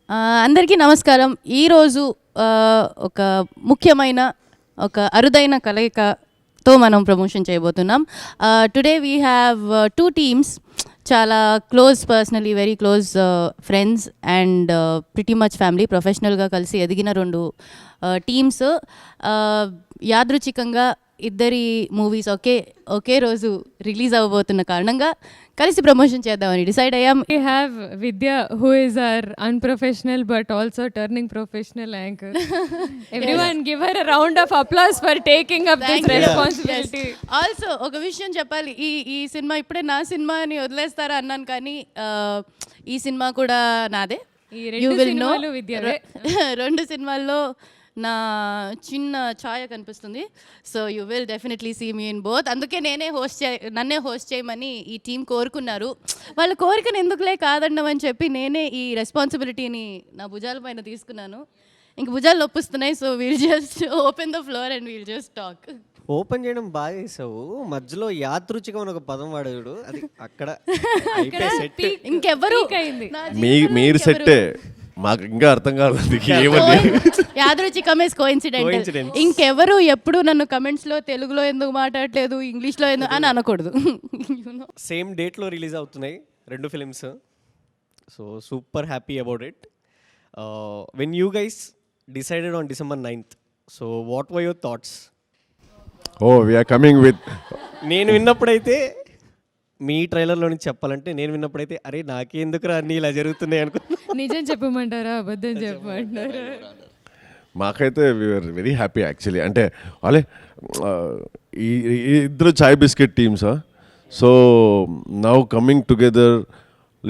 అందరికీ నమస్కారం. ఈరోజు ఒక ముఖ్యమైన ఒక అరుదైన కలయికతో మనం ప్రమోషన్ చేయబోతున్నాం. టుడే వీ హ్యావ్ 2 teams, చాలా close, personally very close friends and pretty much family. ప్రొఫెషనల్గా కలిసి ఎదిగిన 2 టీమ్స్. యాదృచ్ఛికంగా ఇద్దరి మూవీస్ ఒకే రోజు రిలీజ్ అవ్వబోతున్న కారణంగా కలిసి ప్రమోషన్ చేద్దామని డిసైడ్ అయ్యాం. We have Vidya, who is our unprofessional but also turning professional anchor. Everyone give her a round of applause for taking up this responsibility. Also ఒక విషయం చెప్పాలి, ఈ సినిమా ఇప్పుడే నా సినిమా అని వదిలేస్తారా అన్నాను, కానీ ఈ సినిమా కూడా నాదే. You will know Vidya. 2 సినిమాల్లో నా చిన్న ఛాయ కనిపిస్తుంది. So you will definitely see me in both. అందుకే నన్నే హోస్ట్ చేయమని ఈ టీం కోరుకున్నారు. వాళ్ళ కోరికను ఎందుకులే కాదన్నమని చెప్పి నేనే ఈ రెస్పాన్సిబిలిటీని నా భుజాల పైన తీసుకున్నాను. ఇంక భుజాలు నొప్పిస్తున్నాయి. So we'll just open the floor and we'll just talk. Open చేయడం బాగా చేసావు, మధ్యలో యాదృచ్ఛికం అని ఒక పదం వాడాడు, అది అక్కడ ఇంకెవ్వరు మీరు సెట్టే, మాకు ఇంకా అర్థం కాలేదు ఏమని. యాదృచ్ఛికం ఇస్ కోఇన్సిడెంటల్. ఇంకెవరు ఎప్పుడు నన్ను కమెంట్స్ లో తెలుగులో ఎందుకు మాట్లాడలేదు, ఇంగ్లీష్ లో ఎందుకు అని అనకూడదు. సేమ్ డేట్ లో రిలీజ్ అవుతున్నాయి 2 films. So super happy about it. When you guys decided on December 9th, so what were your thoughts? We are coming with. నేను విన్నప్పుడైతే, మీ ట్రైలర్లో నుంచి చెప్పాలంటే, నేను విన్నప్పుడైతే అరే నాకెందుకురా అన్నీ ఇలా జరుగుతున్నాయి అనుకున్నా. నిజం చెప్పమంటారా, అబద్ధం చెప్పమంటారా? మాకైతే వీఆర్ వెరీ హ్యాపీ యాక్చువల్లీ. అంటే వాళ్ళే ఈ ఇద్దరు చాయ్ బిస్కెట్ టీమ్సా. సో నౌ కమింగ్ టుగెదర్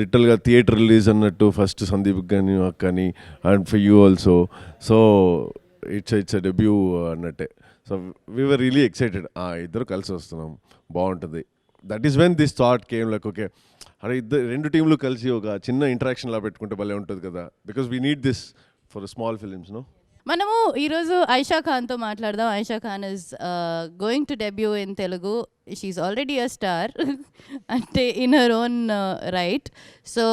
లిటిల్గా థియేటర్ రిలీజ్ అన్నట్టు, ఫస్ట్ సందీప్ కానీ కానీ and for you also. So it's debut అన్నట్టే. So we're really excited. ఇద్దరు కలిసి వస్తున్నాం, బాగుంటుంది. That is when this thought came like okay, అరే 2 టీంలు కలిసి ఒక చిన్న ఇంటరాక్షన్ లా పెట్టుకుంటే భలే ఉంటుంది కదా, because we need this for small films. No, మనము ఈరోజు ఆయిషా ఖాన్తో మాట్లాడదాం. Ayesha Khan is going to debut in Telugu. She's already a star అంటే in her own right. So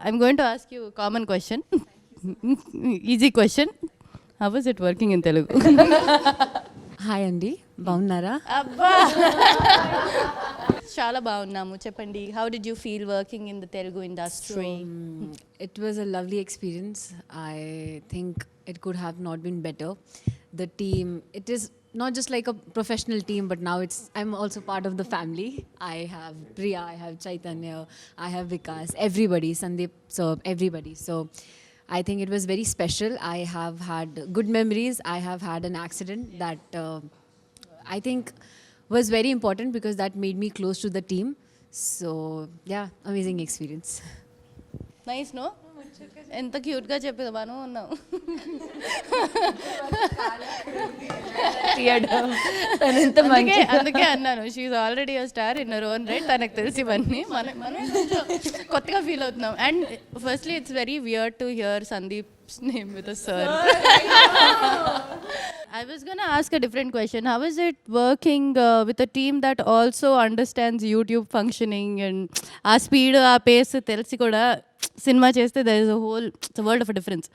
I'm going to ask you common question, easy question. How was it working in Telugu? Hi అండి, బాగున్నారా? అబ్బా, చాలా బాగున్నాము. చెప్పండి, how did you feel working in the Telugu industry? It was a lovely experience. I think it could have not been better. The team, it is not just like a professional team, but now I'm also part of the family. I have Priya, I have Chaitanya, I have Vikas, everybody, Sandeep, so everybody. So I think it was very special. I have had good memories. I have had an accident that I think was very important because that made me close to the team. So yeah, amazing experience. Nice. No, ఎంత క్యూట్గా చెప్పేది బాను ఉన్నావు. అందుకే అన్నాను, she's already a star in her own right. తనకు తెలిసి ఇవన్నీ మనం కొత్తగా ఫీల్ అవుతున్నాం. And firstly it's very weird to hear Sandeep's name with a sir. I was going to ask a different question. How is it working with a team that also understands YouTube functioning and ఆ speed, ఆ face తెలిసి కూడా cinema చేస్తే there is a whole, it's a world of a difference.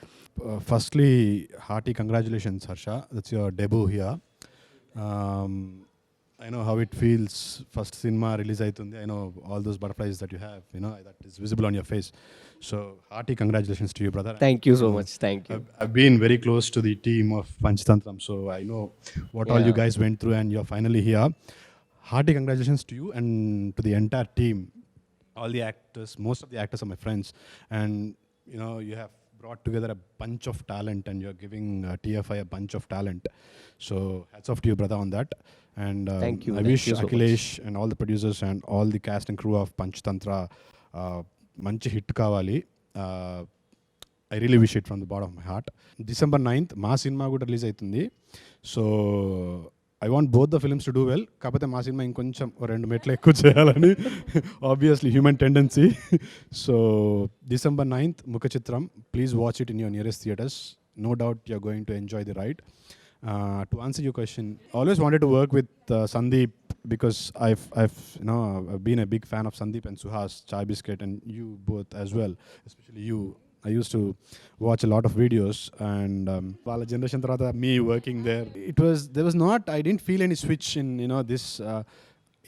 Firstly, hearty congratulations, Harsha. That's your debut here. I know how it feels. First cinema release aitundi. I know all those butterflies that you have, that is visible on your face. So hearty congratulations to you, brother. Thank you so much. Thank you. I've been very close to the team of Panchathantram, so I know what all you guys went through, and you're finally here. Hearty congratulations to you and to the entire team. All the actors, most of the actors are my friends, and you have brought together a bunch of talent, and you're giving TFI a bunch of talent. So hats off to you, brother, on that. And thank you. I wish you so Akhilesh much. and all the producers and all the cast and crew of Panchatantra manchi hit kavali. I really wish it from the bottom of my heart. December 9th మా cinema కూడా release అవుతుంది. So I want both the films to do well. కాకపోతే మా cinema ఇంకొంచెం 2 మెట్లు ఎక్కువ చేయాలని, obviously human tendency. So December 9th, Mukha Chitram. Please watch it in your nearest theatres. No doubt you're going to enjoy the ride. To answer your question, I always wanted to work with Sandeep because I've been a big fan of Sandeep and Suhas, Chai Biscuit, and you both as well, especially you. I used to watch a lot of videos, and వాళ్ళ generation తర్వాత me working there, there was not, I didn't feel any switch in, this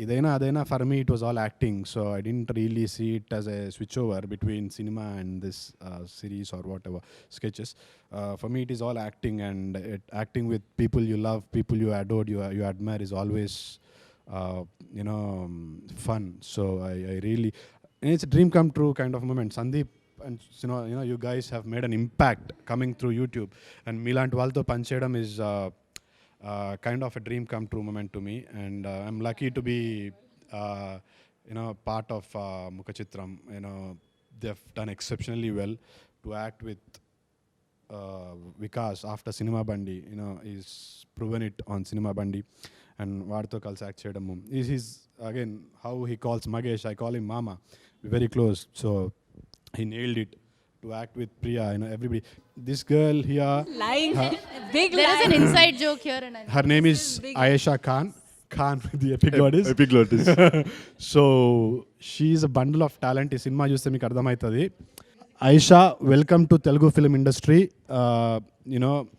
ఇదైనా అదైనా, for me it was all acting, so I didn't really see it as a switchover between cinema and this series or whatever sketches. For me it is all acting, and acting with people you love, people you adored, you admire is always fun. So I really, and it's a dream come true kind of moment. Sandeep, and you guys have made an impact coming through YouTube, and మీలాంటి వాళ్ళతో పనిచేయడం is kind of a dream come true moment to me, and I'm lucky to be part of Mukha Chitram. They've done exceptionally well. To act with Vikas after Cinema Bandi, he's proven it on Cinema Bandi, and వాడితో కలిసి act చేయడము is again how he calls Magesh, I call him Mama, we're very close, so he nailed it. To act with Priya, everybody, this girl here, Big There is an inside joke here, and her name is Ayesha Khan with the epiglottis. Epiglottis. So she's a bundle of talent. ఈ cinema చూస్తే మీకు అర్థమవుతుంది. Ayesha, welcome to Telugu film industry.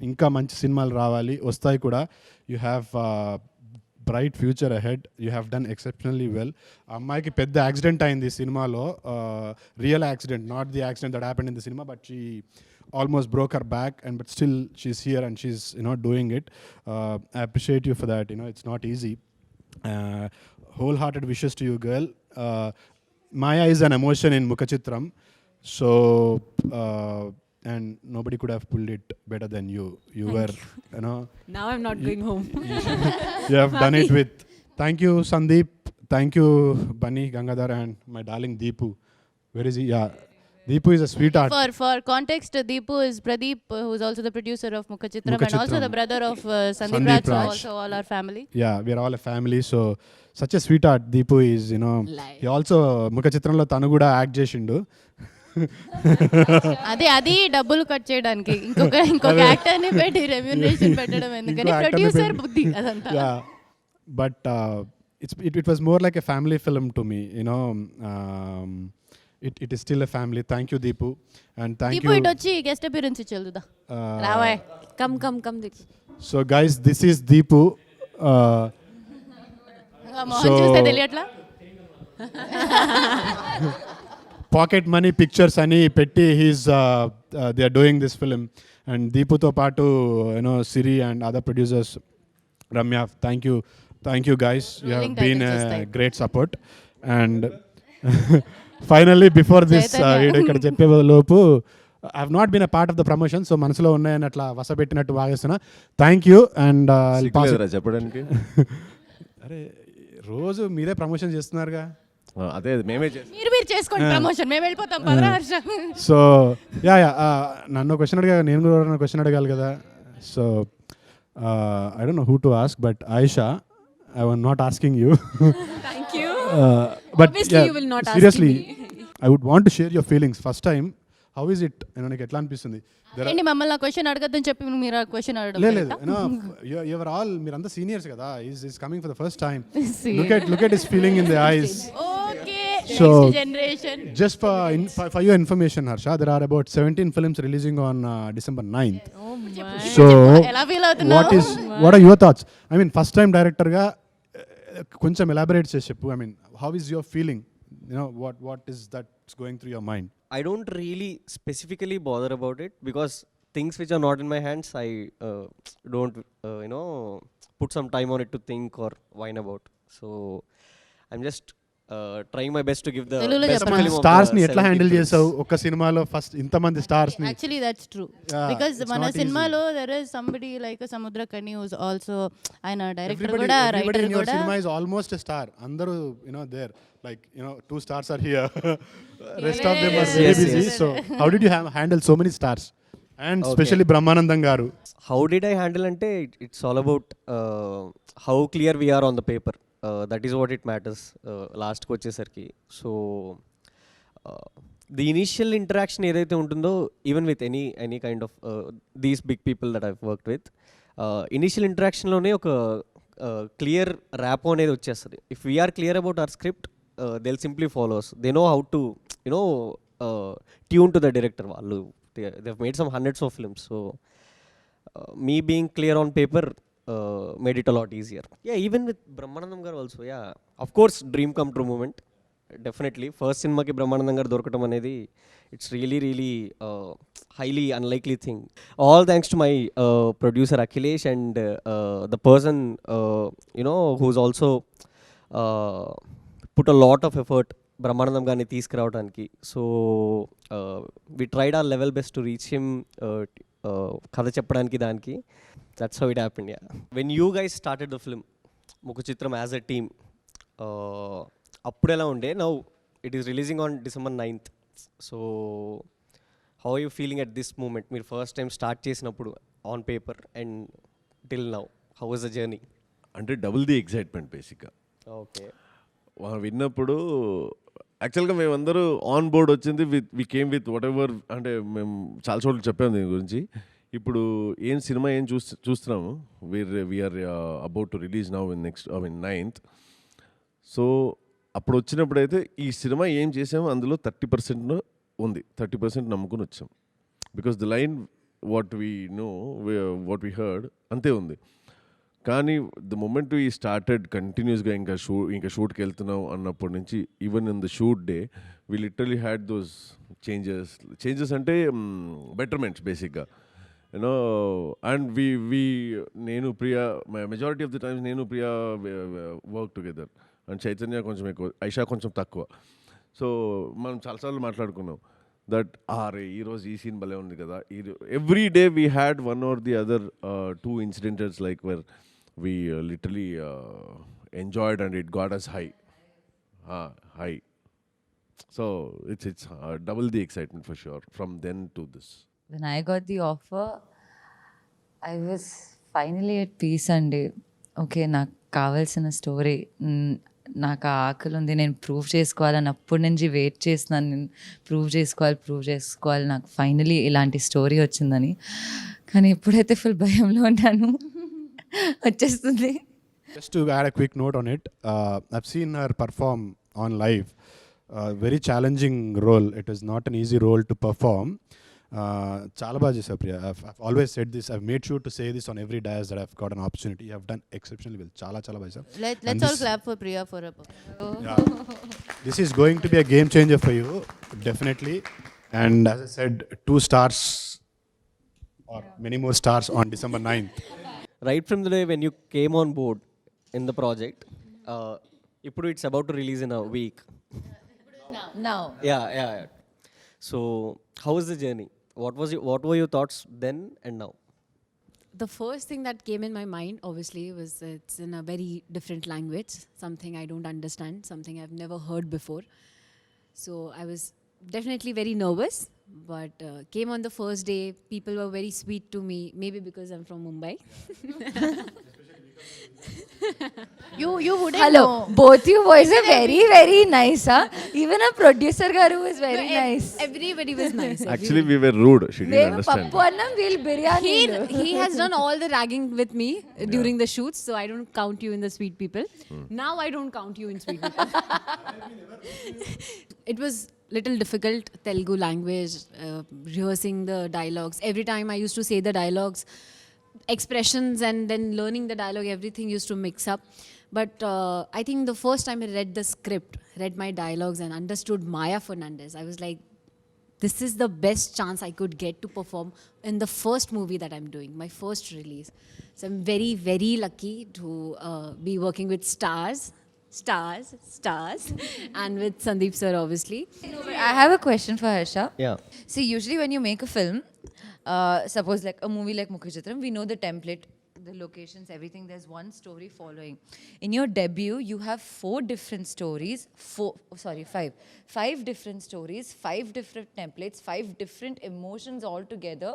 ఇంకా మంచి సినిమాలు రావాలి, వస్తాయి కూడా. You have bright future ahead. You have done exceptionally well. అమ్మాయికి పెద్ద యాక్సిడెంట్ అయింది సినిమాలో, real accident, not the accident that happened in the cinema, but she almost broke her back, but still she's here and she's doing it. I appreciate you for that. It's not easy. Wholehearted wishes to you, girl. Maya is an emotion in Mukha Chitram, so and nobody could have pulled it better than you. You were Now I'm not going home. you have done it with, thank you Sandeep, thank you Bunny Gangadhar, and my darling Deepu. Where is he? Yeah, Deepu is a sweetheart. For context, Deepu is Pradeep, who is also the producer of Mukha Chitram, Mukha and also Chitram. the brother of Sandeep Sandeep Raj, so Raj. also all our family. Yeah, we are all a family, so such a sweetheart. Deepu is, Lie. he also Mukha Chitramlo tanu kuda act చేసిండు. అది డబ్బులు cut చేయడానికి ఇంకొక actor ని పెట్టి remuneration పెట్టడం ఎందుకని, ఇంకో actor ని ప్రొడ్యూసర్ పెట్టి- బుద్ధి అదంతా. Yeah, but it was more like a family film to me. It is still a family. Thank you Deepu, and thank Deepu you. ఇటు వచ్చి గెస్ట్ అపియరెన్స్ ఇచ్చేదా uh, రావే. Come Deep. So guys, this is Deepu. Mohan చూస్తే తెలియట్లా. Pocket money pictures ani petti they are doing this film, and Deepu to paatu Siri and other producers, Ramya, thank you guys, you have Link been items a వస్తాయి. great support. And finally before this Chaitanya. ఇక్కడ చెప్పే లోపు I have not been a part of the promotion, so మనసులో ఉన్నాయని అట్లా వసపెట్టినట్టు వాగేస్తున్నా. Thank you, and I'll pass it. సిగ్గులేదురా చెప్పడానికి? అరే రోజు మీరే ప్రమోషన్ చేస్తున్నారుగా. అదే మేమే చేస్తాం. మీరు చేసుకోండి ప్రమోషన్, మేము వెళ్ళిపోతాం పదరా హర్ష. సో నన్ను క్వశ్చన్ అడిగా, నేను కూడా క్వశ్చన్ అడగాలి కదా. So I don't know who to ask, but Ayesha, I was not asking you. Thank you. But Obviously you will not ask seriously, me. I would want to share your feelings. First time, how is it? నీకు ఎట్లా అనిపిస్తుంది? ఏంటి మమ్మల్ని ఆ question అడగద్దని చెప్పి మీరు ఆ question అడగడం లేదు, you're all, మీరంతా సీనియర్స్ కదా. He's coming for the first time. See. Look at his feeling in the eyes. Okay, So, next generation. Just for your information, Harsha, there are about 17 films releasing on December 9th. So, ఎలా feel అవుతున్నావు? what are your thoughts? I mean, first time director ga కొంచెం elaborate చేసి చెప్పు. I mean, how is your feeling? What is that's going through your mind? I don't really specifically bother about it, because things which are not in my hands, I don't put some time on it to think or whine about. So I'm just trying my best to give the తెలుగులో best చెప్పండి. film of stars the ని ఎట్లా 70 handle films. చేసావు? ఒక సినిమాలో first ఇంతమంది stars ని. Actually that's true, Yeah, because it's మన not easy. సినిమాలో there is somebody like Samuthirakani whose also, ఆయన డైరెక్టర్ కూడా Everybody రైటర్ in your కూడా. cinema is almost a star. అందరూ there, like 2 stars are here. Rest of them are Yes, very yes, busy. yes. So how did you handle so many stars, and Okay. especially Brahmanandam garu? How did I handle ante, it's all about how clear we are on the paper. That is what it matters last కి వచ్చేసరికి. So the initial interaction ఏదైతే ఉంటుందో, even with any kind of these big people that I've worked with, initial interaction లోనే ఒక clear rapport అనేది వచ్చేస్తుంది. If we are clear about our script, they'll simply follow us. They know how to tune to the director. వాళ్ళు they've made some hundreds of films. So me being clear on paper made it a lot easier. Yeah, even with Brahmanandam garu also. Yeah, of course, dream come true moment. Definitely first సినిమాకి బ్రహ్మానందం గారు దొరకటం అనేది it's really highly unlikely thing. All thanks to my producer Akhilesh and the person who's also put a lot of effort Brahmanandam గారిని తీసుకురావడానికి. So we tried our level best to reach him, కథ చెప్పడానికి దానికి. That's how it happened. Yeah, when you guys started the film Mukha Chitram as a team, అప్పుడు ఎలా ఉండే? Now it is releasing on December 9th. So how are you feeling at this moment? మీరు first time start చేసినప్పుడు on paper and till now, how was the journey? అంటే double the excitement బేసిక్గా. Okay, విన్నప్పుడు యాక్చువల్గా మేమందరూ on board వచ్చింది we came with whatever. అంటే మేము చాలా చోట్ల చెప్పాము దీని గురించి. ఇప్పుడు ఏం సినిమా ఏం చూస్తున్నాము, we are about to release now in next 9th. So అప్పుడు వచ్చినప్పుడైతే ఈ సినిమా ఏం చేసామో అందులో 30% ఉంది, 30% నమ్ముకుని వచ్చాం. Because the line what we know, what we heard అంతే ఉంది. కానీ ద మూమెంట్ వీ స్టార్టెడ్ కంటిన్యూస్గా ఇంకా షూట్కి వెళ్తున్నాం అన్నప్పటి నుంచి, even in the shoot day we literally had those changes అంటే బెటర్మెంట్స్ బేసిక్గా, యూనో. అండ్ నేను Priya, majority of the times నేను Priya work together. And Chaitanya కొంచెం ఎక్కువ, ఐషా కొంచెం తక్కువ. సో మనం చాలాసార్లు మాట్లాడుకున్నాం దట్ ఈరోజు ఈ సీన్ భలే ఉంది కదా. Every day we had one or the other 2 incidents like where we literally enjoyed and it got us high. So it's double the excitement for sure from then to this. When I got the offer, I was finally at peace అండి. Okay, నాకు కావాల్సిన story, నాకు ఆ ఆకలి ఉంది, నేను prove చేసుకోవాలని అప్పటి నుంచి వెయిట్ చేస్తున్నాను. నేను ప్రూవ్ చేసుకోవాలి, నాకు ఫైనలీ ఇలాంటి స్టోరీ వచ్చిందని. కానీ ఇప్పుడైతే ఫుల్ భయంలో ఉన్నాను, వచ్చేస్తుంది. Just to add a quick note on it, I've seen her perform on live. Very challenging role. It is not an easy role to perform. Chala baga chesavu Priya. I've always said this. I've made sure to say this on every dais that I've got an opportunity. You have done exceptionally well. Chala baga chesavu. Let's all clap for Priya for her. Yeah. This is going to be a game changer for you, definitely. And as I said, 2 stars or many more stars on December 9th. Right from the day when you came on board in the project, ఇప్పుడు it's about to release in a week. Now. Yeah. So how was the journey? What were your thoughts then and now? The first thing that came in my mind, obviously, was it's in a very different language, something I don't understand, something I've never heard before. So I was definitely very nervous, but came on the first day. People were very sweet to me, maybe because I'm from Mumbai. You wouldn't Hello, know. both you boys are very, very nice, huh? Even a producer garu is very nice. Everybody was nice. Actually we were rude, she didn't They understand. pappu annam, we'll biryani. He has done all the ragging with me during the shoots, so I don't count you in the sweet people. Now I don't count you in sweet people. It was little difficult, Telugu language, rehearsing the dialogues. Every time I used to say the dialogues, expressions, and then learning the dialogue, everything used to mix up. But I think the first time I read the script, read my dialogues and understood Maya Fernandez, I was like, this is the best chance I could get to perform in the first movie that I'm doing, my first release. So I'm very, very lucky to be working with stars, and with Sandeep sir, obviously. I have a question for Harsha. Yeah. See, usually when you make a film, suppose like a movie like Mukha Chitram, we know the template, the locations, everything. There's one story following. In your debut, you have 4 different stories. 5 different stories, 5 different templates, 5 different emotions all together.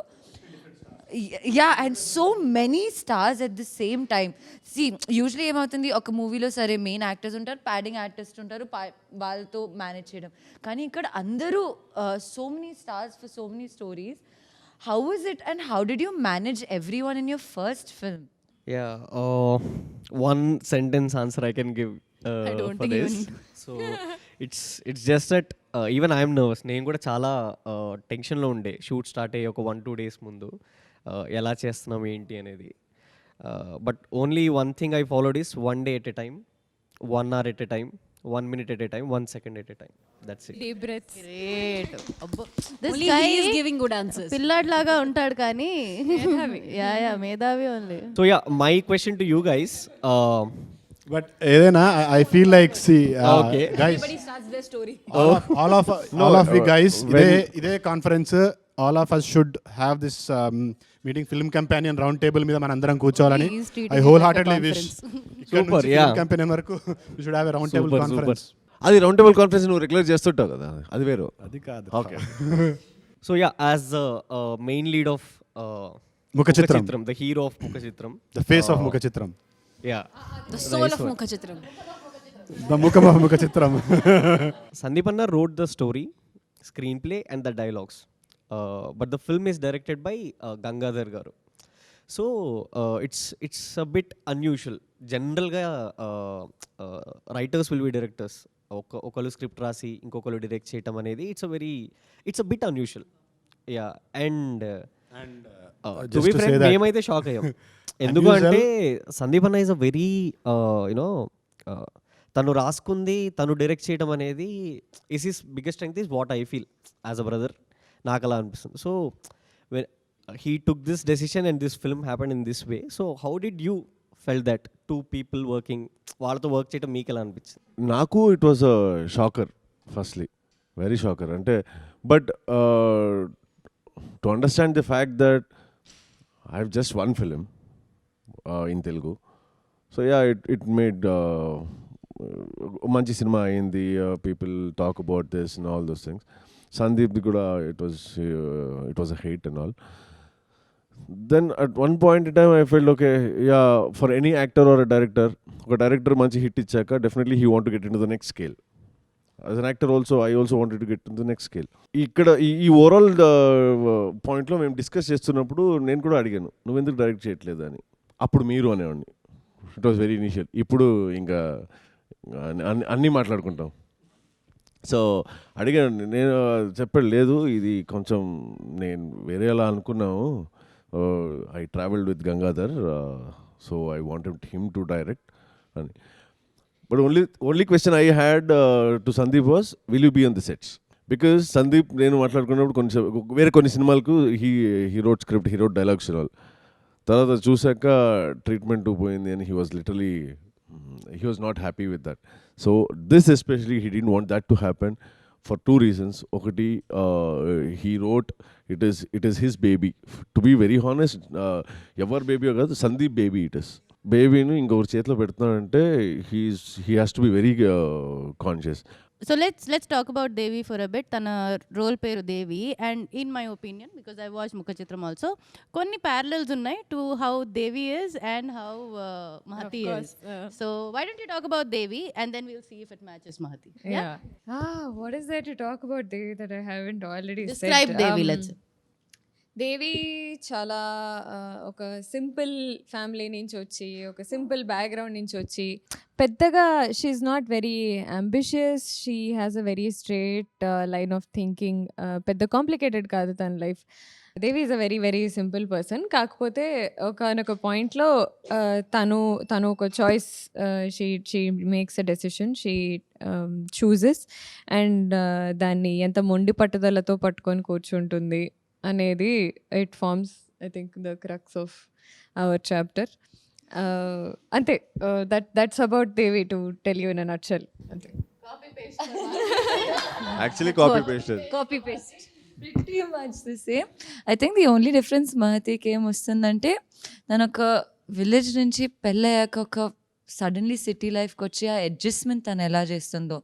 Yeah, and so many stars at the same time. See, usually ఏమవుతుంది, ఒక మూవీలో సరే main actors ఉంటారు, padding artist ఉంటారు, వాళ్ళతో manage చేయడం. కానీ ఇక్కడ అందరూ so many stars for so many stories. How is it and how did you manage everyone in your first film? Yeah, one sentence answer I can give I don't for think this. even- So it's just that even I'm nervous. నేను కూడా చాలా టెన్షన్లో ఉండే shoot start అయ్యి ఒక 1-2 days ముందు ఎలా చేస్తున్నాం ఏంటి అనేది. But only one thing I followed is 1 day at a time, 1 hour at a time, 1 minute at a time, 1 second at a time. That's it. Deep breaths. Great. అబ్బో this Only guy he is giving good answers. పిల్లాడిలాగా ఉంటాడు కానీ yeah మేధావి only. So yeah, my question to you guys. But ఏదైనా I feel like సి Okay. Guys Everybody starts their story. all of we guys ఇదే conference all of us should have this meeting film companion round table మీద మనందరం కూర్చోవాలని He is treating I it wholeheartedly like a wish. Super, yeah. film companion వరకు we should have a round table Super, conference. అది round table conference నువ్వు regular చేస్తుంటావు కదా, అది వేరు. అది కాదు. Okay. So yeah, as the main lead of Mukha Chitram. the hero of Mukha Chitram. The face of Mukha Chitram. Yeah. The soul of Mukha Chitram. The Mukham of Mukha Chitram. Sandeep Anna wrote the story, screenplay and the dialogues. But the film is directed by Gangadhar garu. So it's a bit unusual. Generally writers will be directors. ఒకళ్ళు script రాసి ఇంకొకరు direct చేయటం అనేది it's a bit unusual. Yeah and to be frank మేమైతే shock అయ్యాం. ఎందుకు అంటే సందీప్ అన్న ఈజ్ అ వెరీ యునో తను రాసుకుంది తను డైరెక్ట్ చేయడం అనేది is his biggest strength is what I feel as a brother. నాకు అలా అనిపిస్తుంది. So when he took this decision and this film happened in this way. So how did you feel that 2 people working, వాళ్ళతో work చేయడం మీకు ఎలా అనిపించింది? నాకు it was a shocker firstly, very shocker. అంటే but to understand the fact that I have just one film in Telugu. So yeah it made మంచి సినిమా అయింది, people talk about this and all those things. సందీప్ది కూడా it was a hate and all. Then at one point in time I felt okay, yeah, for any actor or a director manchi hit ichaka definitely he want to get into the next scale. As an actor also I also wanted to get into the next scale. Ikkada ee overall point lo mem discuss chestunnappudu nenu kuda adiganu nu enduku direct cheyatledu ani. Appudu meeru anevandi. It was very initial. Ippudu inga anni మాట్లాడుకుంటాం. So అడిగాను, నేను చెప్పాడు లేదు ఇది కొంచెం నేను వేరేలా అనుకున్నాము. I travelled with Gangadhar, so I wanted him to direct. But only question I had to Sandeep was, will you be on the sets? Because Sandeep, నేను మాట్లాడుకున్నప్పుడు వేరే కొన్ని సినిమాలకు he wrote script, he wrote dialogues and all. తర్వాత చూసాక treatment పోయింది అని he was not happy with that. So this especially he didn't want that to happen. For 2 reasons. Okati, he wrote, it is his baby. To be very honest, ever baby agadu Sandeep baby it is. Baby nu ingokar chetlo pedtunante he has to be very conscious. So let's talk about Devi for a bit. Tana role peru Devi, and in my opinion, because I watched Mukha Chitram also, konni parallels unnai to how Devi is and how Mahati is. So why don't you talk about Devi and then we'll see if it matches Mahati. Yeah. What is there to talk about Devi that I haven't already said? Describe Devi, let's say. దేవి చాలా ఒక simple family నుంచి వచ్చి, ఒక simple background నుంచి వచ్చి, పెద్దగా she not very ambitious. She has a very straight line of thinking. పెద్ద complicated కాదు తన life. Devi is a very very simple person. కాకపోతే ఒకనొక పాయింట్లో తను ఒక choice, she makes a decision, she chooses, and దాన్ని ఎంత మొండి పట్టుదలతో పట్టుకొని కూర్చుంటుంది అనేది it forms I think the crux of our chapter. అంతే, that's about Devi to tell you in a nutshell. అంతే. Actually copy pasted. Copy paste. Pretty much the same. I think the only difference Mahatiకి ఏం వస్తుందంటే, తను ఒక village నుంచి పెళ్ళయ్యాక ఒక suddenly city లైఫ్కి వచ్చి ఆ అడ్జస్ట్మెంట్ తను ఎలా చేస్తుందో,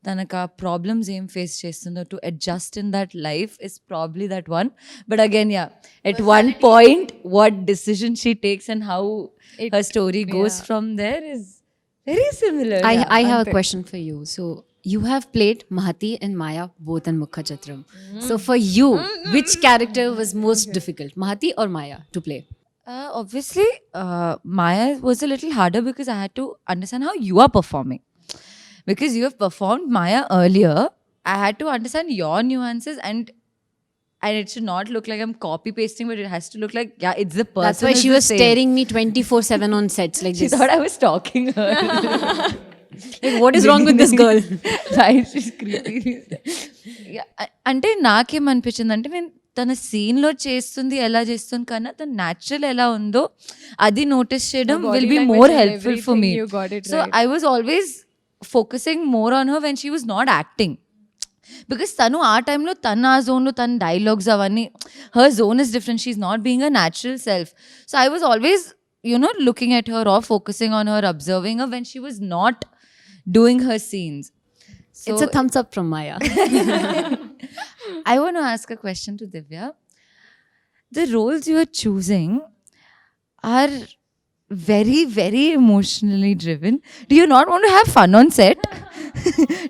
తనకు ఆ ప్రాబ్లమ్స్ ఏం ఫేస్ చేస్తుందో, to adjust in that life is probably that one. But again yeah, at one point what decision she takes and how her story goes from there is very similar. I have a question for you. So you have played Mahati and Maya both in Mukha Chitram. So for you, which character was most difficult, Mahati or Maya, to play? Obviously, Maya was a little harder because I had to understand how you are performing. because you have performed Maya earlier. I had to understand your nuances, and it should not look like I'm copy pasting, but it has to look like, yeah, it's the person. That's why is she the was same. staring me 24/7 on sets like She this. thought I was stalking her. Like, what is wrong with this girl? Right, she's creepy. Yeah, అంటే నాకేమనిపించింది అంటే నేను తన సీన్లో చేస్తుంది ఎలా చేస్తుంది కన్నా తన న్యాచురల్ ఎలా ఉందో అది నోటీస్ చేయడం Her body will be language more and helpful for me. everything, you got it so right. I was always focusing more on her when she was not acting, because తను ఆ టైంలో తన ఆ జోన్లో తన డైలాగ్స్ అవన్నీ her zone is different, she is not being a natural self. So I was always looking at her or focusing on her, observing her when she was not doing her scenes. So It's a thumbs up from Maya. I want to ask a question to Divya. The roles you are choosing are very, very emotionally driven. Do you not want to have fun on set?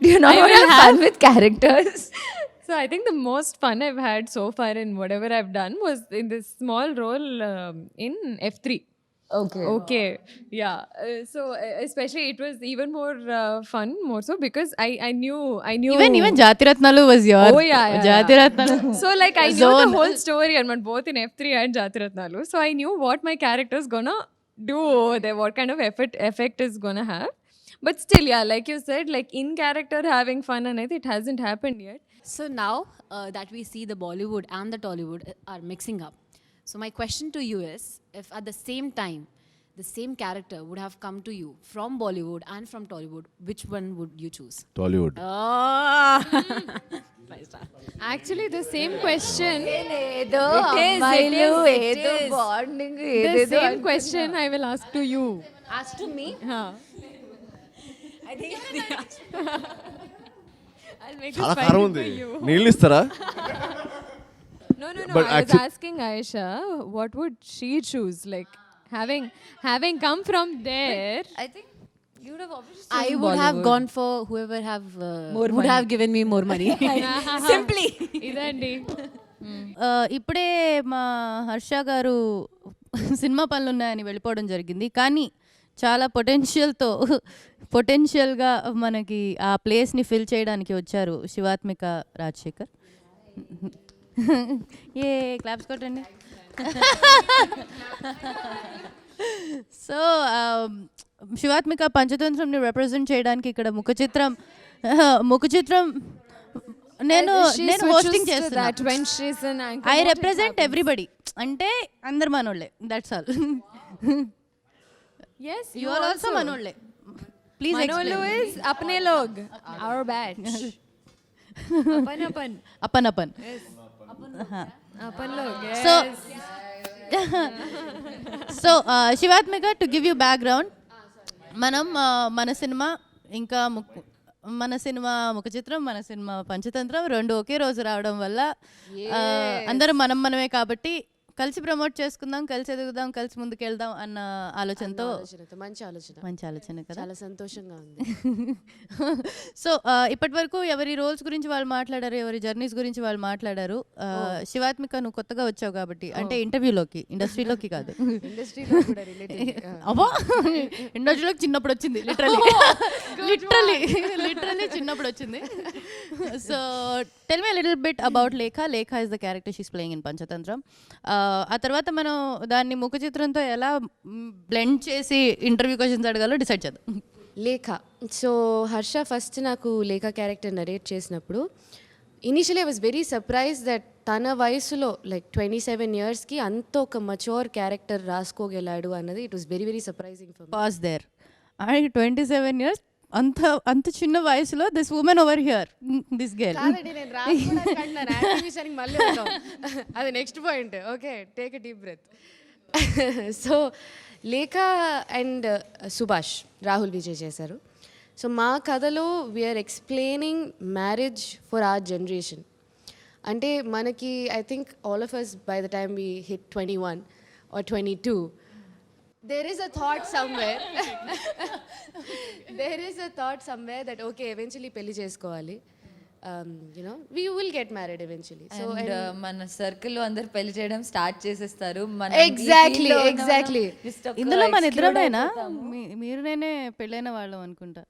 Do you not I want to will have fun with characters? So I think the most fun I've had so far in whatever I've done was in this small role in F3. Okay. Yeah. So especially it was even more fun, more so because I knew. Even Jatiratnalu was your. Oh, yeah. Jatiratnalu. So like I knew Zone. the whole story and both in F3 and Jatiratnalu. So I knew what my character's gonna do over there, what kind of effect is gonna have. But still, yeah, like you said, like in character having fun and it hasn't happened yet. So now that we see the Bollywood and the Tollywood are mixing up, so my question to you is, if at the same time the same character would have come to you from Bollywood and from Tollywood, which one would you choose? Tollywood. Oh. Actually, the same question. ఏదో is, అమ్మాయిలు it ఏదో is. Bonding The same question I will ask to you. Ask to me. I think I'll make this చాలా fun కారం for ఉంది, you. నీళ్ళు ఇస్తారా? No. But I was asking Aisha, what would she choose? Like having come from there. I think you would have obviously I chosen would have Bollywood. gone for whoever More would money. have given me more money. Simply. ఇదండి. ఇప్పుడే మా హర్ష గారు cinema పనులు ఉన్నాయని వెళ్ళిపోవడం జరిగింది, కానీ చాలా పొటెన్షియల్గా మనకి ఆ ప్లేస్ని ఫిల్ చేయడానికి వచ్చారు శివాత్మిక రాజశేఖర్. ఏ క్లాప్స్ కొట్టండి. సో శివాత్మిక పంచతంత్రంని రిప్రజెంట్ చేయడానికి ఇక్కడ ముఖ చిత్రం నేను హోస్టింగ్ చేస్తున్నాను. When she's an anchor, I what represent happens? Everybody, అంటే అందరు మనోళ్ళే, that's all. Yes, you are also మనోళ్ళే. Please Manolu is apne log, our batch. Apan. అపన్. Apan log. Yes. So Shivathmika, to give you background, మనం మన cinema ఇంకా మన cinema ముఖ చిత్రం, మన సినిమా పంచతంత్రం రెండు ఒకే రోజు రావడం వల్ల అందరం మనమే కాబట్టి కలిసి ప్రమోట్ చేసుకుందాం, కలిసి ఎదుగుదాం, కలిసి ముందుకెళ్దాం అన్న ఆలోచనతో. మంచి ఆలోచన కదా, చాలా సంతోషంగా ఉంది. సో ఇప్పటి వరకు ఎవరి రోల్స్ గురించి వాళ్ళు మాట్లాడారు, ఎవరి జర్నీస్ గురించి వాళ్ళు మాట్లాడారు. శివాత్మిక, నువ్వు కొత్తగా వచ్చావు కాబట్టి, అంటే ఇంటర్వ్యూలోకి, ఇండస్ట్రీలోకి కాదు, అబ్బా ఇండస్ట్రీలోకి చిన్నప్పుడు వచ్చింది, లిటరలీ చిన్నప్పుడు వచ్చింది. So tell me little bit about Lekha. Lekha is the character she's playing in Panchatantram. ఆ తర్వాత మనం దాన్ని ముఖ చిత్రంతో ఎలా బ్లెండ్ చేసి ఇంటర్వ్యూ క్వశ్చన్స్ అడగాలో డిసైడ్ చేద్దాం. లేఖ. సో హర్ష ఫస్ట్ నాకు లేఖ క్యారెక్టర్ నరేట్ చేసినప్పుడు initially I was very surprise that తన వయసులో లైక్ 27 yearsకి అంత ఒక మచ్యూర్ క్యారెక్టర్ రాసుకోగలాడు అన్నది. It was very very surprising for me. Pause there. ఆయనకి 27 years, అంత చిన్న వయసులో this woman over here, this girl. నేను రాసుకోవడానికి మళ్ళీ వద్దాం. అది next point. Okay, take a deep breath. So Lekha and Subhash, Rahul Vijay చేశారు. సో మా కథలో we are explaining marriage for our generation. అంటే మనకి I think all of us by the time we hit 21 or 22, there is a thought somewhere that okay, eventually పెళ్లి చేసుకోవాలి, we will get married eventually. So మన circle లో అందరు పెళ్లి చేయడం start చేసేస్తారు. exactly ఇందులో మన ఇద్దరమేనా, మీరు నేనే పెళ్ళైన వాళ్ళం అనుకుంటా.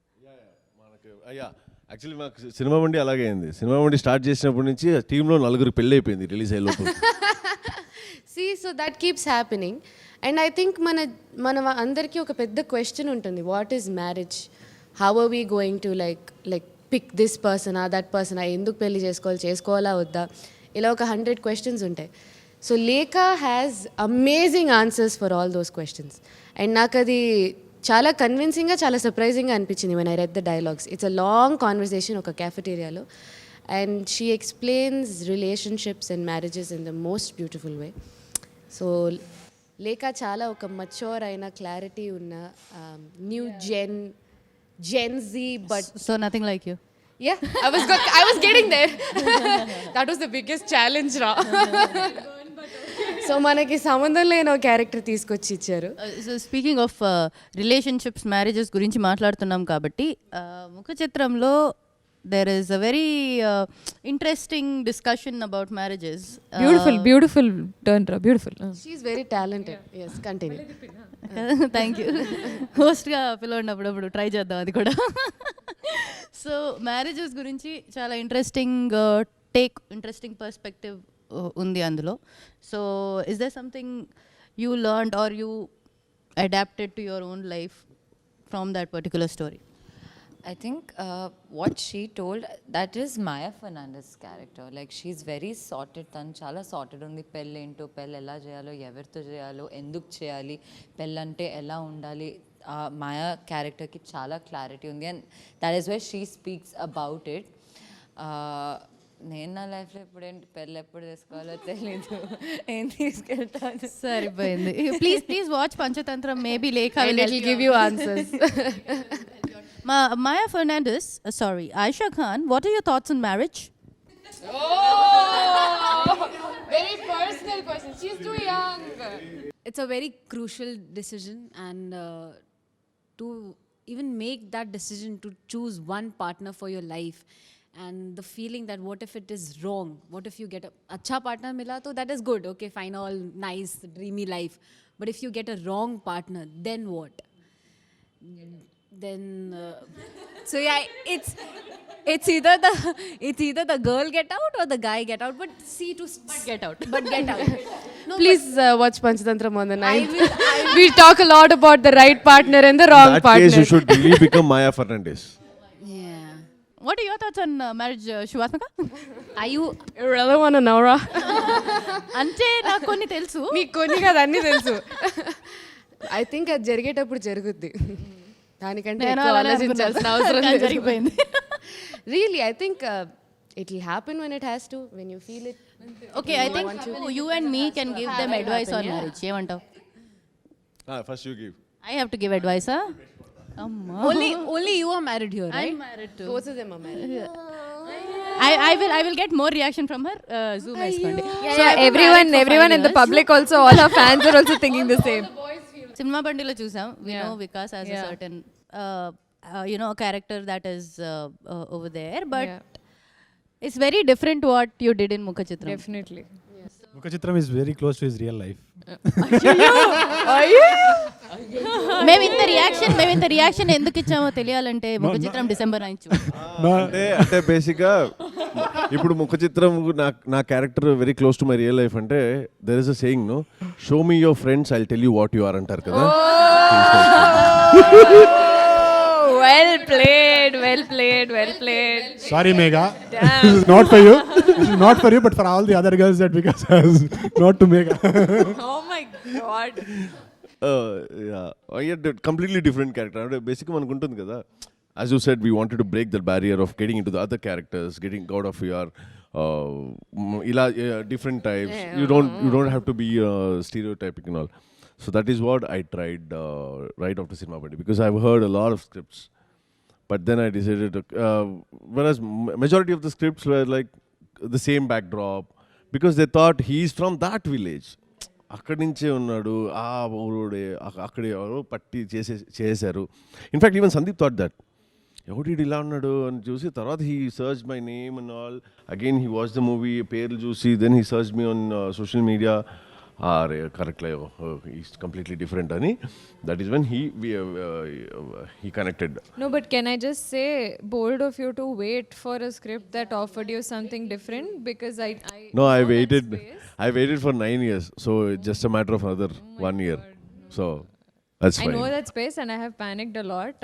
అయ్యా యాక్చువల్లీ మాకు సినిమా మండి అలాగే అయింది. సినిమా మండి స్టార్ట్ చేసినప్పటి నుంచి టీంలో 4 పెళ్ళి అయిపోయింది రిలీజ్ అయ్యే లోపు. See, so that keeps happening. And I think మన అందరికీ ఒక పెద్ద క్వశ్చన్ ఉంటుంది, what is marriage, how are we going to like pick this పర్సనా దట్ పర్సనా, ఎందుకు పెళ్లి చేసుకోవాలా వద్దా, ఇలా ఒక 100 క్వశ్చన్స్ ఉంటాయి. So Lekha has amazing answers for all those questions. And నాకు అది చాలా కన్విన్సింగ్గా, చాలా సర్ప్రైజింగ్గా అనిపించింది when I read the dialogues. It's a long conversation ఒక క్యాఫెటేరియాలో, and she explains relationships and marriages in the most beautiful way. So Lekha చాలా ఒక మచ్యూర్ అయిన, క్లారిటీ ఉన్న new gen Z, but so nothing like you. yeah, I was getting there. That was the biggest challenge ra. So మనకి సంబంధం లేని ఒక character తీసుకొచ్చి ఇచ్చారు. So speaking of relationships, marriages గురించి మాట్లాడుతున్నాం కాబట్టి ముఖ చిత్రంలో there is a very interesting discussion about marriages. Beautiful turn ra, beautiful. She is very talented. Yes, continue. Thank you. హోస్ట్గా పిలవండి, అప్పుడప్పుడు ట్రై చేద్దాం అది కూడా. సో మ్యారేజెస్ గురించి చాలా ఇంట్రెస్టింగ్ పర్స్పెక్టివ్ ఉంది అందులో. So is there something you learned or you adapted to your own life from that particular story? I think what she told, that is Maya Fernandez's character. Like, she's very sorted. Tan chala sorted undi. Pelli into pelli ella cheyalo, evartho cheyalo, enduk cheyali, pellante ella undali. Maya character ki chala clarity undi, and that is why she speaks about it. నేను నా లైఫ్లో ఎప్పుడేంటి పెళ్ళి ఎప్పుడు తీసుకోవాలో తెలీదు, ఏం తీసుకెళ్తాను. సరిపోయింది. Please watch Panchatantram. Maybe Lekha will give you answers. Maya Fernandez, Aisha Khan, what are your thoughts on marriage? Very personal question. She's too young. It's a very crucial decision, and to even make that decision to choose one partner for your life, and the feeling that what if it is wrong, what if you get a acha partner mila, so that is good, okay, fine, all nice dreamy life, but if you get a wrong partner, then what? Then so yeah, it's either the girl get out or the guy get out, but get out. No, Please watch Panchathantram on the 9th. We talk a lot about the right partner and the wrong That partner. case you should really become Maya Fernandez. yeah, What are your thoughts on marriage, Shivasmika? are you You really want to know, Ra? అంటే నాకు కొన్ని తెలుసు. నీకు కొన్ని కాదు, అన్నీ తెలుసు. I think అది జరిగేటప్పుడు జరుగుద్ది, దానికంటే నేను ఎక్కువ అలానే ఆలోచించాల్సిన అనుకున్నాను. అవసరం కానీ లేదు. జరిగిపోయింది. Really, I think it will happen when it has to, when you feel it. Okay, I think you and me can give them advice on marriage. ఏమంటావు? First you give. I have to give advice, huh? Amma. only you are married here, right? I'm married too. Both of them are married. I will get more reaction from her. Zoom వేసుకోండి. So everyone in the public also, all her fans are also thinking the same. Cinema బండిలో చూసాం. We know Vikas has a certain a character that is over there, but it's very different what you did in Mukha Chitram. Definitely. Mukha Chitram is very close to his real life. మేము ఇంత reaction ఎందుకు ఇచ్చామో తెలియాలంటే ముఖ చిత్రం December 9 అంటే బేసిక్గా ఇప్పుడు ముఖ చిత్రం నా character very close to my real life అంటే there is a saying, no, show me your friends, I tell you what you are అంటారు కదా. Well played. Sorry, Megha. This is not for you. This is not for you, but for all the other girls that Vikas has. Not to Megha. Oh my God. Completely different character. అంటే బేసిక్గా మనకు ఉంటుంది కదా, as you said, we wanted to break the barrier of getting into the other characters, getting out of your different types. You don't have to be stereotypic and all. So that is what I tried right after Cinema Bandi, because I've heard a lot of scripts, but then I decided whereas majority of the scripts were like the same backdrop, because they thought he's from that village, అక్కడి నుంచే ఉన్నాడు, ఆ ఊరుడే అక్కడే పట్టి చేశారు. In fact even Sandeep thought that ఎవడు ఇలా ఉన్నాడు అని చూసి తర్వాత he search my name and all, again he watch the movie, పేర్లు చూసి then he search me on social media. Correct is completely different అని. That is when he connected. No, but can I just say, bold of you to wait for a script that offered you something different? Because I No, know that space. I waited for 9 years, so it's just a matter of another 1 year. So that's I fine. know that space and I have panicked a lot.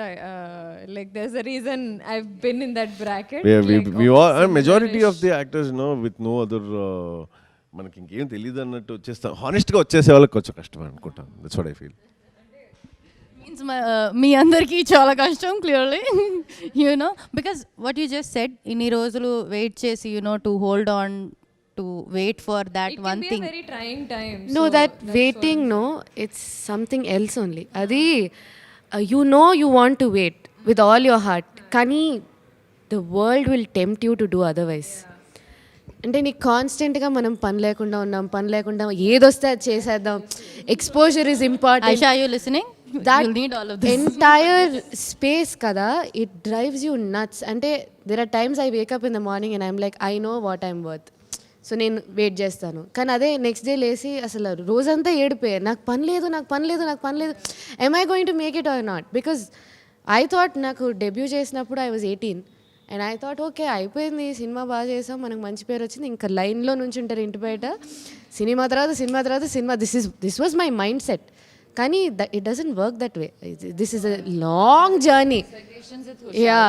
Like there's a reason I've been in that bracket. Yeah, we of all, majority of similar-ish. the actors, with no other మనకి ఇంకేం తెలియదు అన్నట్టు వచ్చేస్తాం. హానెస్ట్గా వచ్చేసే వాళ్ళకి కొంచెం కష్టం అనుకుంటాం. That's what I feel. Means మీ అందరికీ చాలా కష్టం clearly you know because what you just said ఇన్ని రోజులు వెయిట్ చేసి you know to hold on to wait for that It can one be a thing. very trying time. No, so that that's waiting, no, it's something else only. Adi, you know you want to wait with all your heart. Kani, the world will tempt you to do otherwise. అంటే నీకు కాన్స్టెంట్గా మనం పని లేకుండా ఏదొస్తే అది చేసేద్దాం. Exposure is important. Aisha you listening That you'll need all of this. entire space kada, it drives you nuts. Ante there are times I wake up in the morning and I'm like, I know what I'm worth, so నేను wait చేస్తాను. కానీ అదే next day లేసి అసలు రోజంతా ఏడిపోయా, నాకు పని లేదు. Am I going to make it or not? Because I thought, నాకు డెబ్యూ చేసినప్పుడు I was 18 and I thought okay అయిపోయింది, సినిమా బాగా చేసాం, మనకు మంచి పేరు వచ్చింది, ఇంకా లైన్లో నుంచి ఉంటారు ఇంటి బయట, సినిమా తర్వాత cinema. This was my mindset. కానీ it doesn't work that way. This is a long journey. Yeah.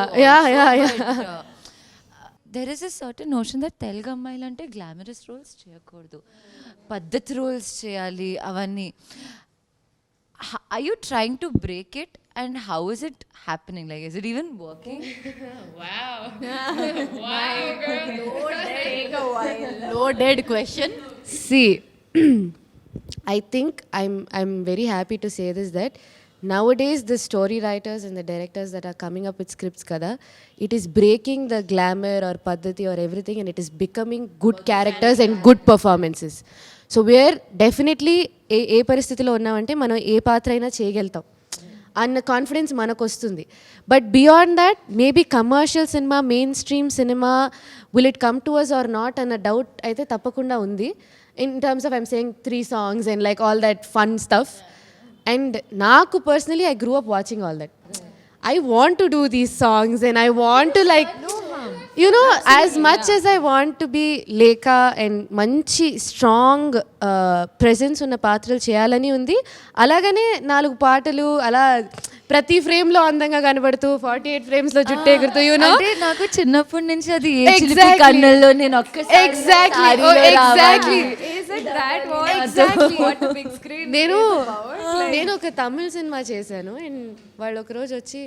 There is a certain notion that Telugu అమ్మాయిలు అంటే గ్లామరస్ రోల్స్ చేయకూడదు, పద్ధతి రోల్స్ చేయాలి అవన్నీ. Are you trying to break it and how is it happening? Like, is it even working? Loaded question. See, I think I'm very happy to say this, that nowadays the story writers and the directors that are coming up with scripts kada, it is breaking the glamour or paddhati or everything, and it is becoming good characters and good performances. So we are definitely ఏ పరిస్థితిలో ఉన్నామంటే మనం ఏ పాత్ర అయినా చేయగలుగుతాం అన్న confidence మనకు వస్తుంది. But beyond that maybe commercial cinema, mainstream cinema, will it come to us or not అన్న డౌట్ అయితే తప్పకుండా ఉంది. In terms of I'm saying 3 songs and like all that fun stuff. And నాకు personally, I grew up watching all that. I want to do these songs and I want to like, you know, as much as I want to be Lekha and మంచి strong presence ఉన్న పాత్రలు చేయాలని ఉంది, అలాగనే 4 పాటలు అలా ప్రతి ఫ్రేమ్లో అందంగా కనబడుతూ 48 ఫ్రేమ్స్లో జుట్టు ఎగురుతూ, యూనో. అంటే నాకు చిన్నప్పటి నుంచి అది ఏ చిలిపి కన్నుల్లో నేను నేను ఒక తమిళ సినిమా చేశాను అండ్ వాళ్ళు ఒకరోజు వచ్చి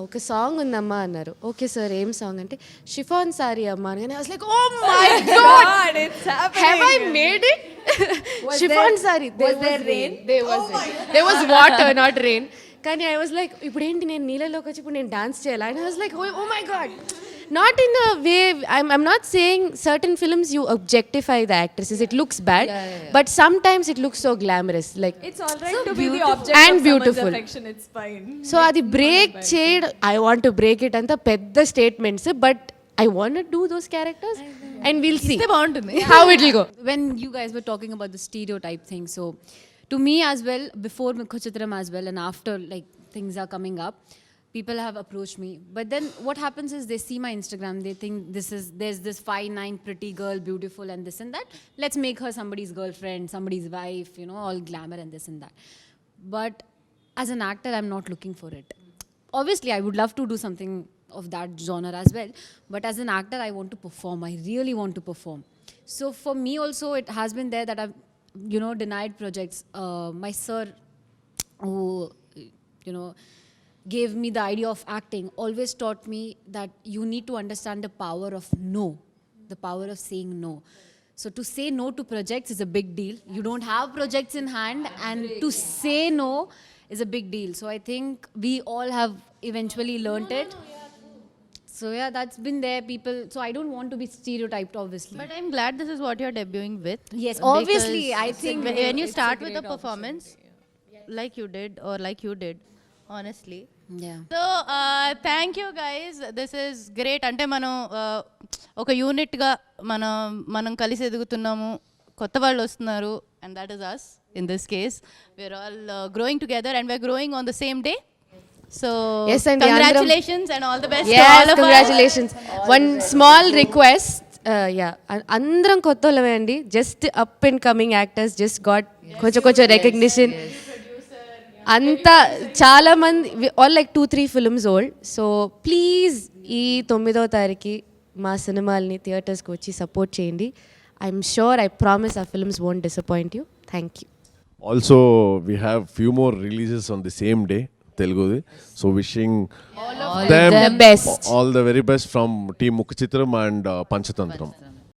ఒక సాంగ్ ఉందమ్మా అన్నారు. ఓకే సార్, ఏం సాంగ్ అంటే షిఫాన్ సారీ అమ్మా అని. I was like, oh my god, have I made it? Chiffon sari. There was water, not rain. కానీ ఐ వాజ్ లైక్, ఇప్పుడు ఏంటి నేను నీళ్ళలోకి వచ్చి ఇప్పుడు నేను డాన్స్ చేయాలి? And I was like, oh my God. Not in a way, I'm not saying certain films you objectify the actresses, it looks bad, but sometimes it looks so glamorous, like It's all right to be the object and of beautiful. someone's affection, it's fine. So అది break చేయడం, I want to break it అంతా పెద్ద statements, but I want to do those characters and we'll see how it will go. When you guys were talking about the stereotype thing, so to me as well, before Mukha Chitram as well, and after like things are coming up, people have approached me. But then what happens is they see my Instagram, they think there's this 5'9" pretty girl, beautiful and this and that. Let's make her somebody's girlfriend, somebody's wife, you know, all glamour and this and that. But as an actor, I'm not looking for it. Obviously, I would love to do something of that genre as well. But as an actor, I want to perform. I really want to perform. So for me also, it has been there that I've, you know, denied projects. My sir, who, you know, gave me the idea of acting, always taught me that you need to understand the power of no, the power of saying no. So to say no to projects is a big deal. You don't have projects in hand, and to say no is a big deal. So I think we all have eventually learnt it. So yeah, that's been there, people. So I don't want to be stereotyped, obviously. But I'm glad this is what you're debuting with. Yes, obviously, Because I think when you it's a start with great a performance like you did, honestly. yeah. So thank you guys, this is great. అంటే మనం ఒక యూనిట్గా మనం కలిసి ఎదుగుతున్నాము, కొత్త వాళ్ళు వస్తున్నారు, and that is us in this case. We're all growing together, and we're growing on the same day. So Yes, and congratulations and all the best to Yes, all of congratulations. One small request. అందరం కొత్త వాళ్ళమే అండి. Just up and coming actors just got కొంచెం recognition. అంతా చాలా మంది all like 2-3 films old. So please ఈ 9వ తారీఖు మా సినిమాల్ని థియేటర్స్కి వచ్చి సపోర్ట్ చేయండి. I'm sure, I promise our films won't disappoint you. Thank you. Also, we have few more releases on the same day, Telugu. So wishing them the best. all the very best from Team Mukha Chitram and Panchathantram.